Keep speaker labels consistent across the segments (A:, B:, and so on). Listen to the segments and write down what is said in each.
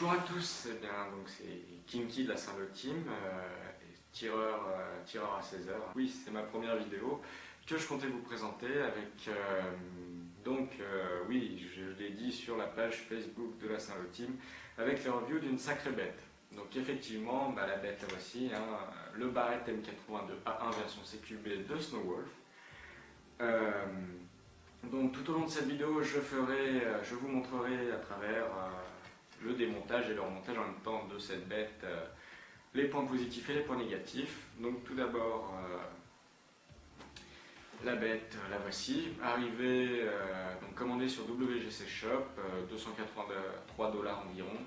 A: Bonjour à tous, eh bien, donc c'est Kinky de la Saint-Lô Team, tireur à 16h. Oui, c'est ma première vidéo que je comptais vous présenter avec, oui, je l'ai dit sur la page Facebook de la Saint-Lô Team, avec les reviews d'une sacrée bête. Donc effectivement, la bête la voici, le Barrett M82A1 version CQB de Snowwolf. Donc tout au long de cette vidéo, je vous montrerai à travers le démontage et le remontage en même temps de cette bête, les points positifs et les points négatifs. Donc tout d'abord, la bête, la voici, arrivée, donc commandée sur WGC Shop, 283 $ environ,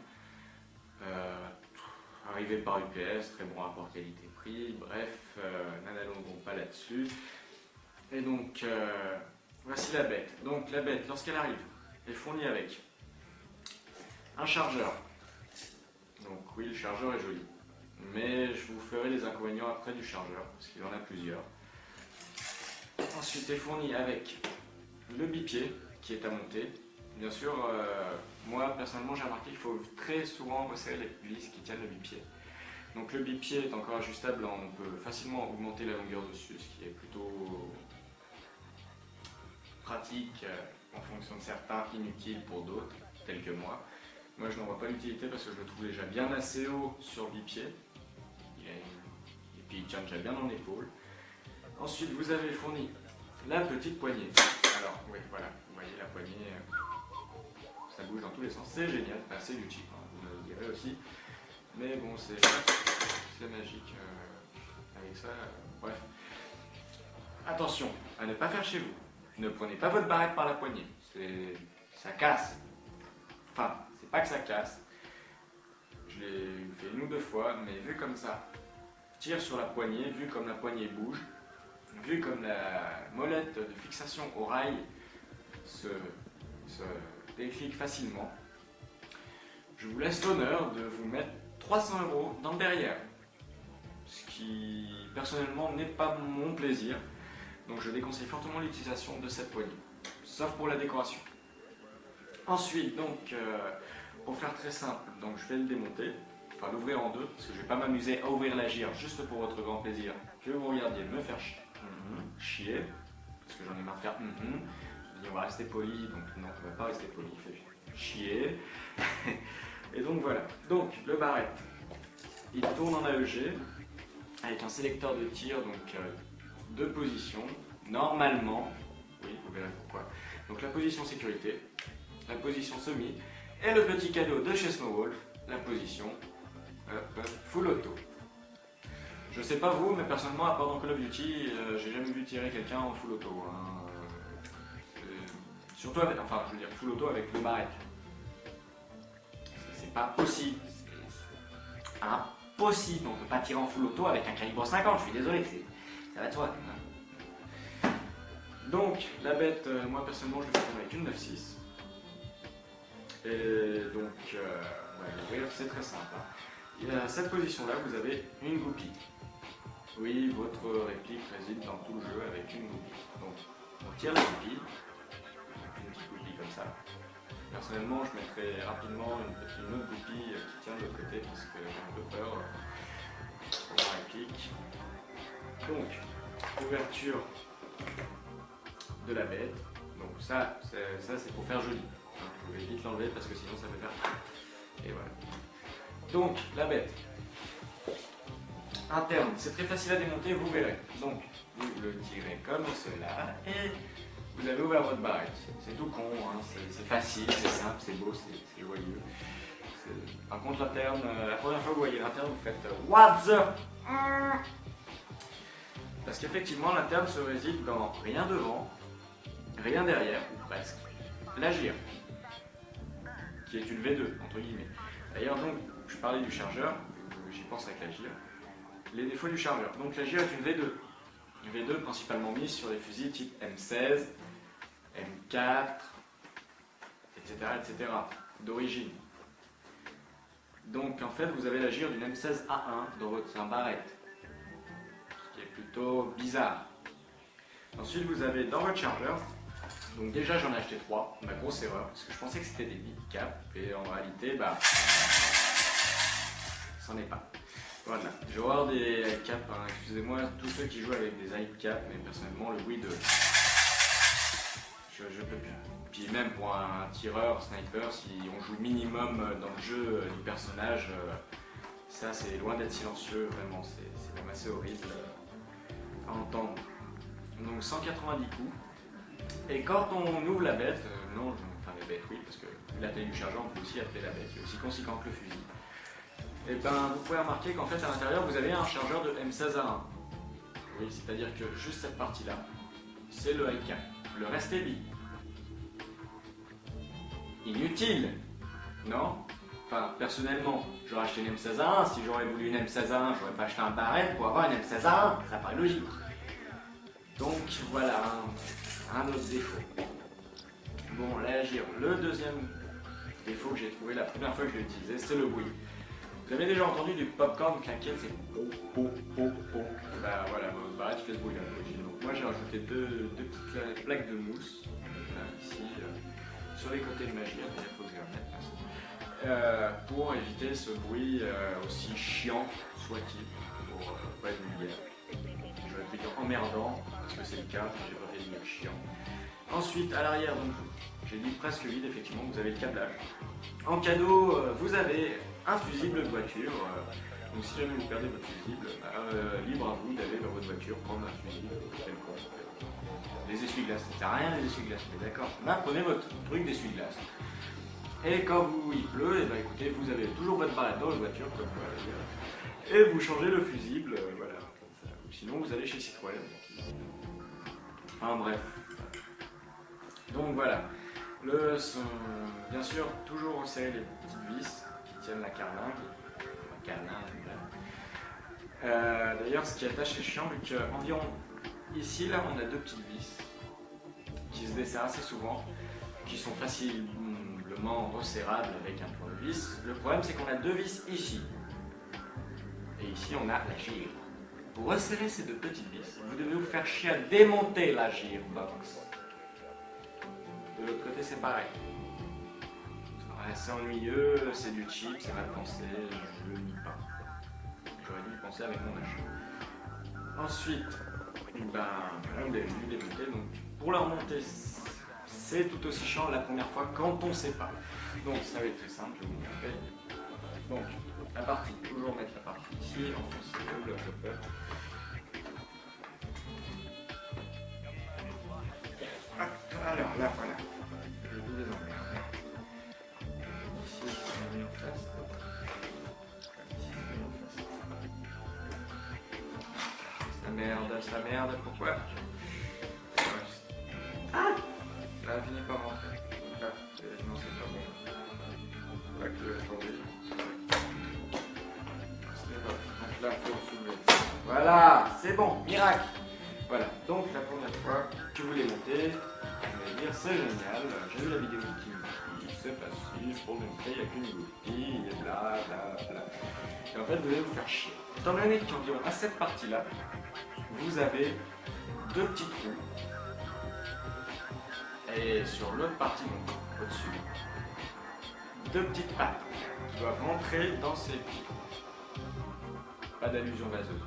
A: arrivée par UPS, très bon rapport qualité-prix, bref, n'allons pas là-dessus. Et donc, voici la bête. Donc la bête, lorsqu'elle arrive, est fournie avec un chargeur. Donc oui, le chargeur est joli, mais je vous ferai les inconvénients après du chargeur, parce qu'il en a plusieurs. Ensuite est fourni avec le bipied qui est à monter. Bien sûr, moi personnellement j'ai remarqué qu'il faut très souvent resserrer les vis qui tiennent le bipied. Donc le bipied est encore ajustable, on peut facilement augmenter la longueur dessus, ce qui est plutôt pratique en fonction de certains, inutiles pour d'autres, tels que moi. Moi je n'en vois pas l'utilité parce que je le trouve déjà bien assez haut sur le bipied. Et puis il tient déjà bien dans l'épaule. Ensuite vous avez fourni la petite poignée. Alors oui voilà, vous voyez la poignée, ça bouge dans tous les sens, c'est génial, c'est du cheap, vous me le direz aussi. Mais bon c'est magique avec ça, bref. Attention à ne pas faire chez vous. Ne prenez pas votre barrette par la poignée, ça casse. Enfin, c'est pas que ça casse. Je l'ai fait une ou deux fois, mais vu comme ça, tire sur la poignée, vu comme la poignée bouge, vu comme la molette de fixation au rail se déclic facilement, je vous laisse l'honneur de vous mettre 300 € dans le derrière. Ce qui, personnellement, n'est pas mon plaisir. Donc je déconseille fortement l'utilisation de cette poignée, sauf pour la décoration. Ensuite, donc, pour faire très simple, donc je vais le démonter, enfin l'ouvrir en deux, parce que je ne vais pas m'amuser à ouvrir la gire juste pour votre grand plaisir, que vous regardiez me faire chier, parce que j'en ai marre de faire je me dis on va rester poli, donc non, on ne va pas rester poli, il fait chier. Et donc voilà, donc le Barrett, il tourne en AEG, avec un sélecteur de tir, donc deux positions, normalement, oui, vous verrez pourquoi. Donc la position sécurité, la position semi, et le petit cadeau de chez Snowwolf, la position full auto. Je sais pas vous, mais personnellement, à part dans Call of Duty, j'ai jamais vu tirer quelqu'un en full auto. Surtout avec, enfin, je veux dire full auto avec le Barrett. C'est pas possible. C'est impossible. On peut pas tirer en full auto avec un calibre 50, je suis désolé. Ça va de soi. Donc, la bête, moi personnellement, je le fais avec une 9.6. Et donc, c'est très simple. Et à cette position-là, vous avez une goupille. Oui, votre réplique réside dans tout le jeu avec une goupille. Donc, on tire la goupille, une petite goupille comme ça. Personnellement, je mettrai rapidement une autre goupille qui tient de l'autre côté parce que j'ai un peu peur pour ma réplique. Donc, ouverture de la bête. Donc ça c'est pour faire joli. Je vais vite l'enlever parce que sinon ça peut faire. Et voilà. Donc la bête interne, c'est très facile à démonter, vous verrez. Donc vous le tirez comme cela et vous avez ouvert votre barrette. C'est tout con, c'est facile, c'est simple, c'est beau, c'est joyeux. Par contre l'interne, la première fois que vous voyez l'interne, vous faites what the. Parce qu'effectivement l'interne se réside dans rien devant, rien derrière, ou presque, la gire, qui est une V2, entre guillemets. D'ailleurs, donc, je parlais du chargeur, j'y pense avec la gire. Les défauts du chargeur. Donc la gire est une V2. Une V2 principalement mise sur les fusils type M16, M4, etc. d'origine. Donc en fait, vous avez la gire d'une M16A1 dans votre Barrett, ce qui est plutôt bizarre. Ensuite, vous avez dans votre chargeur Donc déjà j'en ai acheté 3, ma grosse erreur, parce que je pensais que c'était des big caps, et en réalité, c'en est pas. Voilà, j'ai horreur des caps, hein. Excusez-moi tous ceux qui jouent avec des high caps, mais personnellement le bruit de... Je peux plus. Puis même pour un tireur, sniper, si on joue minimum dans le jeu du personnage, ça c'est loin d'être silencieux, vraiment, c'est même assez horrible à entendre. Donc 190 coups. Et quand on ouvre la bête, enfin les bêtes oui, parce que la taille du chargeur on peut aussi appeler la bête, c'est aussi conséquent que le fusil. Et ben vous pouvez remarquer qu'en fait à l'intérieur vous avez un chargeur de M16A1. Oui, c'est-à-dire que juste cette partie-là, c'est le high cap. Le reste est vide. Inutile, non? Enfin, personnellement, j'aurais acheté une M16A1. Si j'aurais voulu une M16A1, j'aurais pas acheté un barrette pour avoir une M16A1. Ça paraît logique. Donc voilà, un autre défaut. Bon, la gire. Le deuxième défaut que j'ai trouvé la première fois que je l'ai utilisé, c'est le bruit. Vous avez déjà entendu du popcorn claquer, c'est po, po, po, po. Bah voilà, votre barrette fait ce bruit-là. Donc moi j'ai rajouté deux petites plaques de mousse, là, ici, sur les côtés de ma gire, il faut que je les remette, pour éviter ce bruit aussi chiant soit-il, pour pas être vulgaire. J'aurais pu dire emmerdant, parce que c'est le cas, j'ai pas fait de dire chiant. Ensuite, à l'arrière, donc j'ai dit presque vide, effectivement, vous avez le câblage. En cadeau, vous avez un fusible de voiture. Donc si jamais vous perdez votre fusible, libre à vous d'aller dans votre voiture prendre un fusible quelconque. Les essuie-glaces, ça sert à rien les essuie-glaces, mais d'accord. Là, prenez votre truc d'essuie-glace. Et quand il pleut, et écoutez, vous avez toujours votre barrette dans votre voiture, comme et vous changez le fusible, voilà. Ou sinon, vous allez chez Citroën. Enfin bref. Donc voilà. Bien sûr, toujours resserrer les petites vis qui tiennent la carlingue. D'ailleurs, ce qui attache, c'est chiant, vu qu'environ ici, là, on a deux petites vis qui se desserrent assez souvent, qui sont facilement resserrables avec un tournevis. Le problème, c'est qu'on a deux vis ici. Et ici, on a la gire. Pour resserrer ces deux petites vis, vous devez vous faire chier à démonter la girebox. De l'autre côté, c'est pareil. C'est ennuyeux, c'est du cheap, c'est mal pensé, je le nie pas. J'aurais dû y penser avec mon achat. Ensuite, on les démonter. Donc, pour la remonter, c'est tout aussi chiant la première fois quand on ne sait pas. Donc, ça va être très simple, je vous montrer. Donc, la partie, toujours mettre la partie ici, enfoncer le bloc upper. Alors là, voilà. Je vous les emmerde. Ici, c'est mis en face. Ici, c'est mis en face. Ça merde, pourquoi? Ah! Là, elle finit par rentrer. Ah, non, c'est pas bon. Pas que attendez. C'est pas bon. Donc là, il faut soulever. Voilà, c'est bon, miracle! Voilà, donc la première fois que vous les montez, vous allez dire c'est génial, j'ai vu la vidéo qui c'est facile, pour le montrer, il n'y a qu'une goupille, et bla bla bla. Et en fait, vous allez vous faire chier. Étant donné qu'environ à cette partie-là, vous avez deux petits trous. Et sur l'autre partie, donc au-dessus, deux petites pattes qui doivent rentrer dans ces petits trous. Pas d'allusion vaseuse.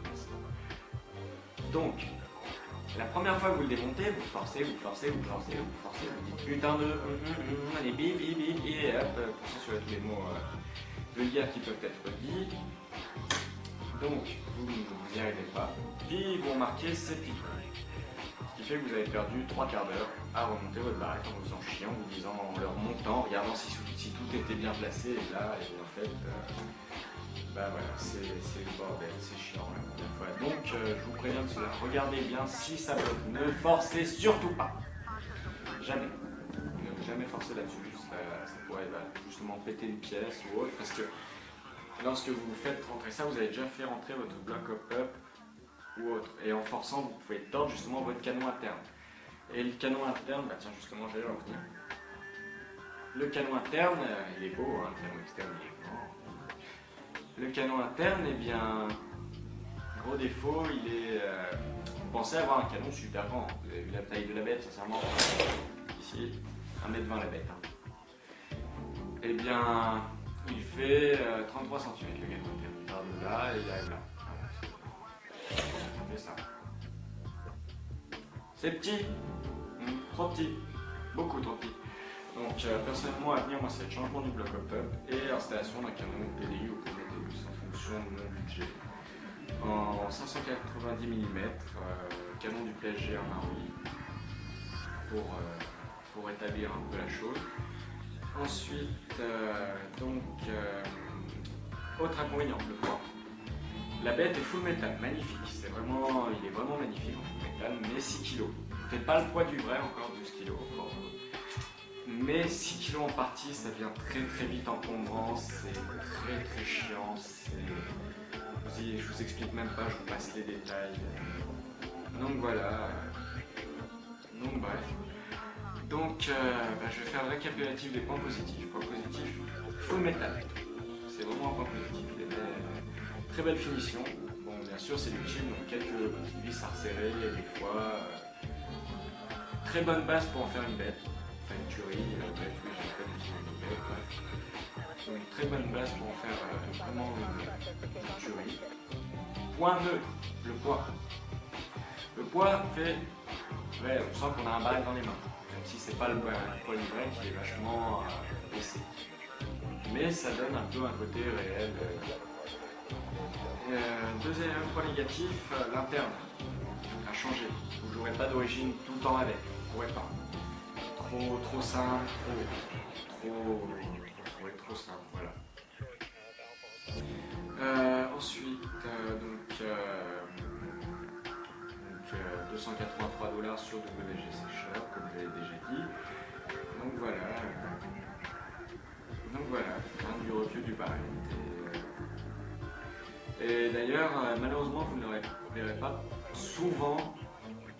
A: Donc, la première fois que vous le démontez, vous forcez, vous dites putain de allez bip bip bip et hop, poussez sur tous les mots vulgaires qui peuvent être dits. Donc vous n'y arrivez pas, puis vous remarquez ces petits trucs. Ce qui fait que vous avez perdu 3 quarts d'heure à remonter votre barrette en vous en chiant, en vous disant, en le remontant, en regardant si tout était bien placé, et là, et en fait, voilà, c'est le bordel, c'est chiant la première fois. Donc je vous préviens de cela, regardez bien si ça bloque, ne forcez surtout pas. Jamais. Ne jamais forcer là-dessus, ça pourrait justement péter une pièce ou autre, parce que lorsque vous faites rentrer ça, vous avez déjà fait rentrer votre bloc up ou autre. Et en forçant, vous pouvez tordre justement votre canon interne. Et le canon interne, tiens justement j'allais en venir. Le canon interne, il est beau, hein, le canon externe il est grand. Le canon interne, eh bien, gros défaut, vous pensez avoir un canon super grand. Vous avez vu la taille de la bête, sincèrement. ici, 1,20 m la bête. Hein. Eh bien, il fait 33 cm le gâteau. Il part de là et il arrive là. Voilà, c'est ça. C'est petit, trop petit, beaucoup trop petit. Donc personnellement à venir, moi c'est le changement du bloc up et installation d'un canon TDI ou Prometheus en fonction de mon budget. En 590 mm, canon du PSG en armille pour établir un peu la chose. Ensuite, autre inconvénient, le poids. La bête est full métal, magnifique, il est vraiment magnifique en full métal, mais 6 kg. Il ne fait pas le poids du vrai, encore 12 kg. Mais 6 kg en partie, ça devient très très vite encombrant, c'est très très chiant, je vous explique même pas, je vous passe les détails. Donc voilà, donc bref. Donc je vais faire le récapitulatif des points positifs. Point positif, full métal, c'est vraiment un point positif. Très belle finition. Bon, bien sûr, c'est du chill, donc quelques petites vis à resserrer, des fois. Très bonne base pour en faire une bête. Enfin, une tuerie, oui, j'ai pas utilisé une bête, bref. Donc, très bonne base pour en faire vraiment une tuerie. Point neutre, le poids. Le poids fait. Ouais, on sent qu'on a un baril dans les mains. Même si c'est pas le poids livret qui est vachement baissé. Mais ça donne un peu un côté réel. Deuxième point négatif, l'interne a changé. Vous n'aurez pas d'origine tout le temps avec, vous ne pourrez pas. Trop simple, trop simple, voilà. Ensuite, 283 $ sur WGC Shop, comme je l'ai déjà dit. Donc voilà, du recul du baril. Et d'ailleurs, malheureusement, vous ne le verrez pas souvent.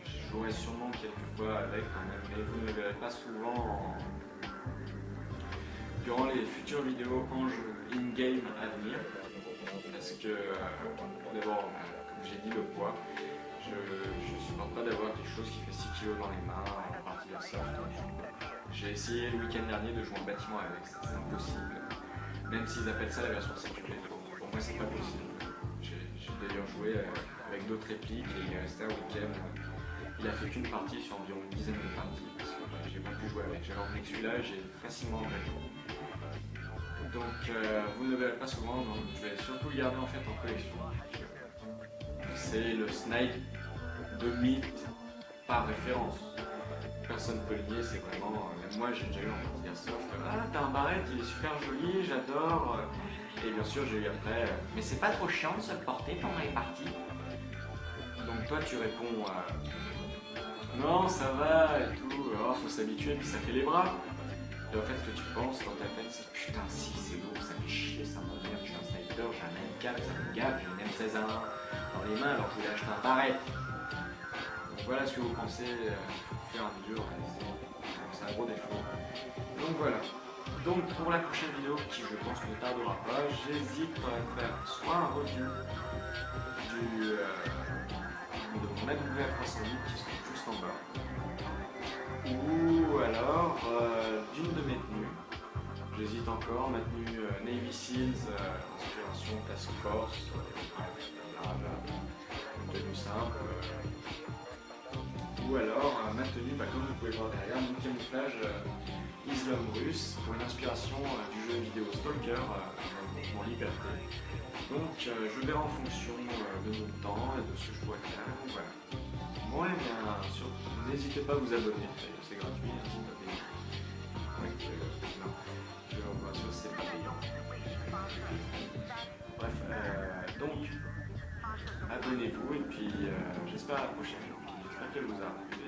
A: Je jouerai sûrement quelques fois avec quand même, mais vous ne le verrez pas souvent durant les futures vidéos en jeu in-game à venir. Parce que, d'abord, comme j'ai dit, le poids, je ne supporte pas d'avoir quelque chose qui fait 6 kg dans les mains en partie airsoft. J'ai essayé le week-end dernier de jouer en bâtiment avec, c'est impossible. Même s'ils appellent ça la version sécurité, pour moi c'est pas possible. J'ai d'ailleurs joué avec d'autres répliques et il est resté un week-end. Il a fait qu'une partie sur environ une dizaine de parties parce que j'ai pas pu jouer avec. J'avais emmené que celui-là et j'ai facilement enlevé. Donc vous ne le verrez pas souvent, donc je vais surtout le garder en fait en collection. C'est le snipe de mythe par référence. Personne ne peut le nier, c'est vraiment. Même moi j'ai déjà eu en partie d'airsoft. Ah, t'as un barrette, il est super joli, j'adore. Et bien sûr, j'ai eu après. Mais c'est pas trop chiant de se le porter pendant les parties. Donc toi, tu réponds. Non, ça va et tout. Oh, faut s'habituer, puis ça fait les bras. Et en fait, ce que tu penses dans ta tête, c'est putain, si c'est lourd, ça fait chier, ça m'emmerde. Je suis un sniper, j'ai un M4, ça me gave, j'ai une M16A1 dans les mains alors que je voulais acheter un barrette. Donc voilà ce que vous pensez faire un mesure, c'est un gros défaut. Donc voilà. Donc pour la prochaine vidéo, qui je pense ne tardera pas, j'hésite à faire soit un review de mon AWF308 qui se trouve juste en bas, ou alors d'une de mes tenues. J'hésite encore, ma tenue Navy Seals, inspiration Task Force, une tenue simple. Ou alors ma tenue, comme vous pouvez voir derrière, mon camouflage Islam russe pour une inspiration du jeu vidéo Stalker en liberté. Donc je verrai en fonction de mon temps et de ce que je pourrais faire. Donc, voilà. Bon et bien surtout, n'hésitez pas à vous abonner, c'est gratuit, c'est pas payant. Non, je vois sûr c'est pas payant. Bref, donc abonnez-vous et puis j'espère à la prochaine. J'espère qu'elle vous a plu.